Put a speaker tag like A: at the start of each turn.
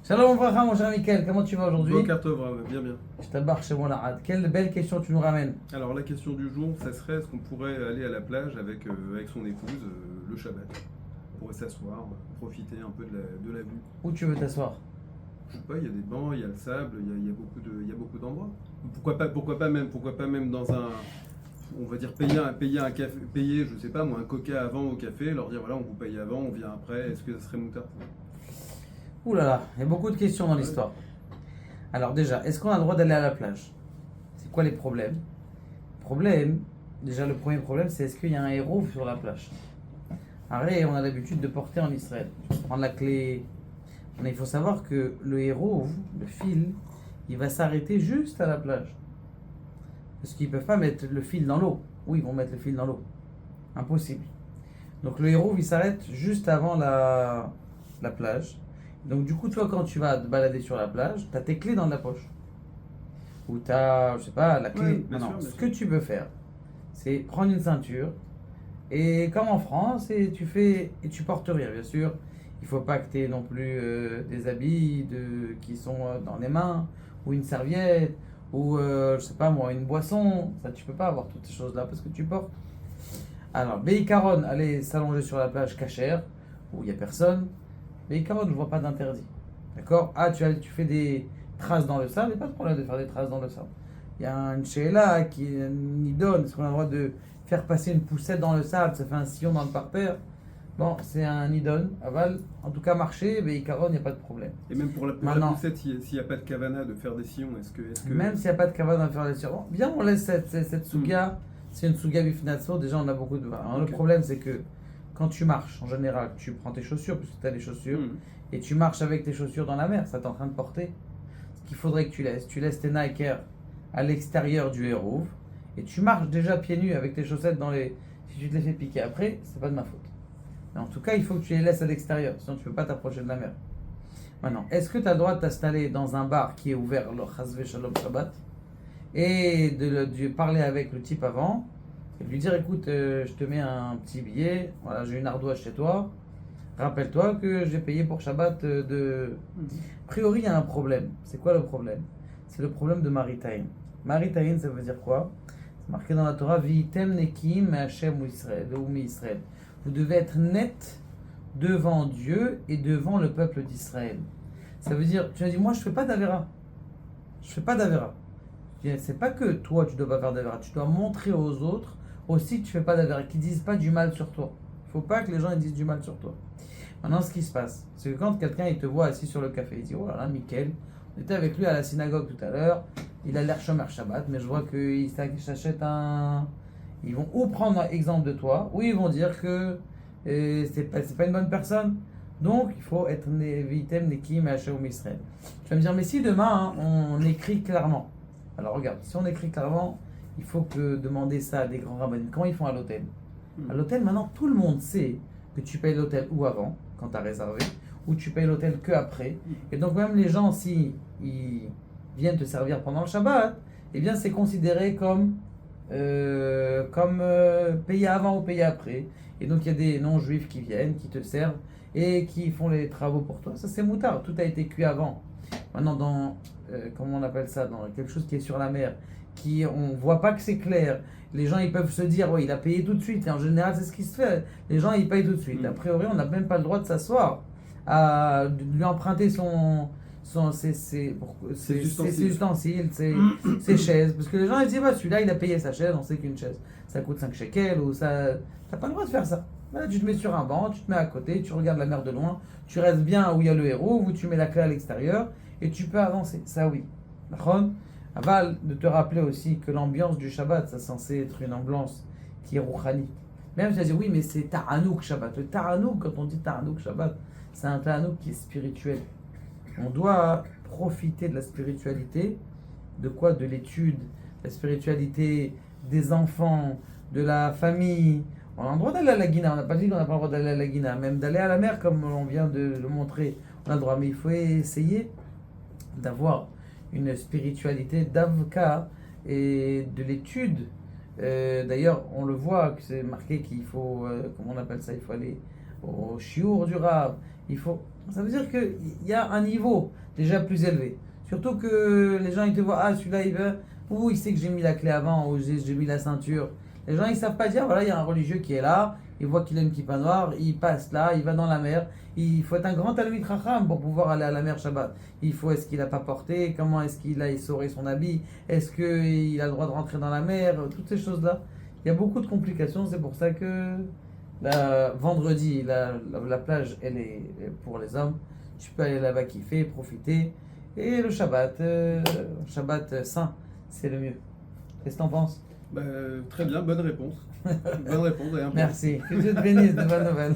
A: Shalom Vracha, mon cher Mickaël, comment tu vas aujourd'hui?
B: Boker Tov, Rav, bien bien.
A: Je t'embarque chez moi là. Quelle belle question tu nous ramènes.
B: Alors la question du jour, ça serait est-ce qu'on pourrait aller à la plage avec son épouse le Shabbat? On pourrait s'asseoir, profiter un peu de la vue.
A: Où tu veux t'asseoir?
B: Je sais pas, il y a des bancs, il y a le sable, il y a beaucoup d'endroits. Pourquoi pas même dans un, on va dire payer un café, payer, je sais pas moi, un coca avant au café, leur dire voilà on vous paye avant, on vient après, est-ce que ça serait moutard?
A: Ouh là là, il y a beaucoup de questions dans l'histoire. Alors déjà, est-ce qu'on a le droit d'aller à la plage? C'est quoi les problèmes? Déjà le premier problème, c'est est-ce qu'il y a un héros sur la plage? Arrête, on a l'habitude de porter en Israël. Tu peux prendre la clé. Mais il faut savoir que le héros, le fil, il va s'arrêter juste à la plage. Parce qu'ils ne peuvent pas mettre le fil dans l'eau. Où ils vont mettre le fil dans l'eau? Impossible. Donc le héros, il s'arrête juste avant la plage. Donc du coup, toi, quand tu vas te balader sur la plage, tu as tes clés dans la poche. Ou tu as, je sais pas, la clé.
B: Ouais, bien
A: Non,
B: sûr,
A: ce
B: bien
A: que tu peux faire, c'est prendre une ceinture. Et comme en France, et tu portes rien, bien sûr. Il faut pas que tu aies non plus des habits qui sont dans les mains, ou une serviette, ou je sais pas moi, une boisson. Ça, tu peux pas avoir toutes ces choses-là parce que tu portes. Alors, Beikaron, aller s'allonger sur la plage cachère, où il n'y a personne. Beikaron, je vois pas d'interdit. D'accord? Ah, tu fais des traces dans le sable, il n'y a pas de problème de faire des traces dans le sable. Il y a une sheila qui y donne, est-ce qu'on a le droit de faire passer une poussette dans le sable, ça fait un sillon dans le parterre? Bon, c'est un idon, aval. En tout cas, marcher, Beikaron, il n'y a pas de problème.
B: Et même pour la
A: Maintenant,
B: poussette, s'il n'y a pas de kavana de faire des sillons, est-ce que...
A: même s'il n'y a pas de cavane à faire les sillons, bien on laisse cette suga, c'est une suga bifnatso, déjà on a beaucoup de... Alors, le
B: Ok.
A: problème c'est que quand tu marches, en général, tu prends tes chaussures, parce que tu as les chaussures,
B: Hmm.
A: et tu marches avec tes chaussures dans la mer, ça t'est en train de porter. Ce qu'il faudrait que tu laisses tes Nike Air à l'extérieur du héros, et tu marches déjà pieds nus avec tes chaussettes dans les... Si tu te les fais piquer après, c'est pas de ma faute. Mais en tout cas, il faut que tu les laisses à l'extérieur, sinon tu ne peux pas t'approcher de la mer. Maintenant, est-ce que tu as le droit de t'installer dans un bar qui est ouvert le Chazve Shalom Shabbat et de parler avec le type avant et de lui dire écoute, je te mets un petit billet, voilà, j'ai une ardoise chez toi, rappelle-toi que j'ai payé pour Shabbat de. A priori, il y a un problème. C'est quoi le problème? C'est le problème de Maritaïn. Maritaïn, ça veut dire quoi? C'est marqué dans la Torah Vitem Nekim Hashem ou Israël, ou Mi Israël. Vous devez être net devant Dieu et devant le peuple d'Israël. Ça veut dire, tu as dit, moi je fais pas d'Avera. Je fais pas d'Avera. C'est pas que toi tu dois pas faire d'Avera, tu dois montrer aux autres aussi que tu fais pas d'Avera, qu'ils disent pas du mal sur toi. Il faut pas que les gens ils disent du mal sur toi. Maintenant, ce qui se passe, c'est que quand quelqu'un il te voit assis sur le café, il dit, oh là là, Mickaël, on était avec lui à la synagogue tout à l'heure, il a l'air chômeur Shabbat, mais je vois qu'il s'achète un. Ils vont ou prendre exemple de toi, ou ils vont dire que c'est pas une bonne personne. Donc, il faut être Vitem Nekim Hashem Israël. Tu vas me dire, mais si demain on écrit clairement. Alors regarde, si on écrit clairement, il faut que demander ça à des grands rabbins. Comment ils font à l'hôtel? À l'hôtel, maintenant, tout le monde sait que tu payes l'hôtel ou avant, quand tu as réservé, ou tu payes l'hôtel que après. Et donc, même les gens, si ils viennent te servir pendant le Shabbat, eh bien, c'est considéré comme payer avant ou payer après. Et donc, il y a des non-juifs qui viennent, qui te servent et qui font les travaux pour toi. Ça, c'est moutard. Tout a été cuit avant. Maintenant, dans, comment on appelle ça, dans quelque chose qui est sur la mer, on voit pas que c'est clair. Les gens, ils peuvent se dire, ouais, il a payé tout de suite. Et en général, c'est ce qui se fait. Les gens, ils payent tout de suite. A priori, on n'a même pas le droit de s'asseoir, de lui emprunter ses ustensiles, ses chaises. Parce que les gens, ils disent, bah, celui-là, il a payé sa chaise. On sait qu'une chaise, ça coûte 5 shekels. Ou ça... T'as pas le droit de faire ça. Là, tu te mets sur un banc, tu te mets à côté, tu regardes la mer de loin, tu restes bien où il y a le héros, où tu mets la clé à l'extérieur, et tu peux avancer. Ça, oui. D'accord? Aval, de te rappeler aussi que l'ambiance du Shabbat, c'est censé être une ambiance qui est rouhani. Même si tu dis oui, mais c'est Taranouk Shabbat. Le Taranouk, quand on dit Taranouk Shabbat, c'est un Taranouk qui est spirituel. On doit profiter de la spiritualité, de quoi? De l'étude, la spiritualité des enfants, de la famille. On a le droit d'aller à la Guina, on n'a pas dit qu'on n'a pas le droit d'aller à la Guina, même d'aller à la mer comme on vient de le montrer, on a le droit, mais il faut essayer d'avoir une spiritualité d'avocat et de l'étude. D'ailleurs, on le voit que c'est marqué qu'il faut, comment on appelle ça, il faut aller au chiour du Rav, Ça veut dire qu'il y a un niveau déjà plus élevé. Surtout que les gens ils te voient, ah celui-là il veut, ou il sait que j'ai mis la clé avant, ou j'ai mis la ceinture. Les gens ils savent pas dire, voilà, il y a un religieux qui est là, il voit qu'il a une kippa noire, il passe là, il va dans la mer. Il faut être un grand Talmid Chacham pour pouvoir aller à la mer Shabbat. Est-ce qu'il a pas porté, comment est-ce qu'il a essoré son habit, est-ce qu'il a le droit de rentrer dans la mer, toutes ces choses-là. Il y a beaucoup de complications, c'est pour ça que vendredi, la plage, elle est pour les hommes. Tu peux aller là-bas kiffer, profiter. Et le Shabbat saint, c'est le mieux. Qu'est-ce que t'en penses?
B: Très bien, bonne réponse. Bonne réponse, d'ailleurs.
A: Merci. Que Dieu te bénisse de bonnes nouvelles.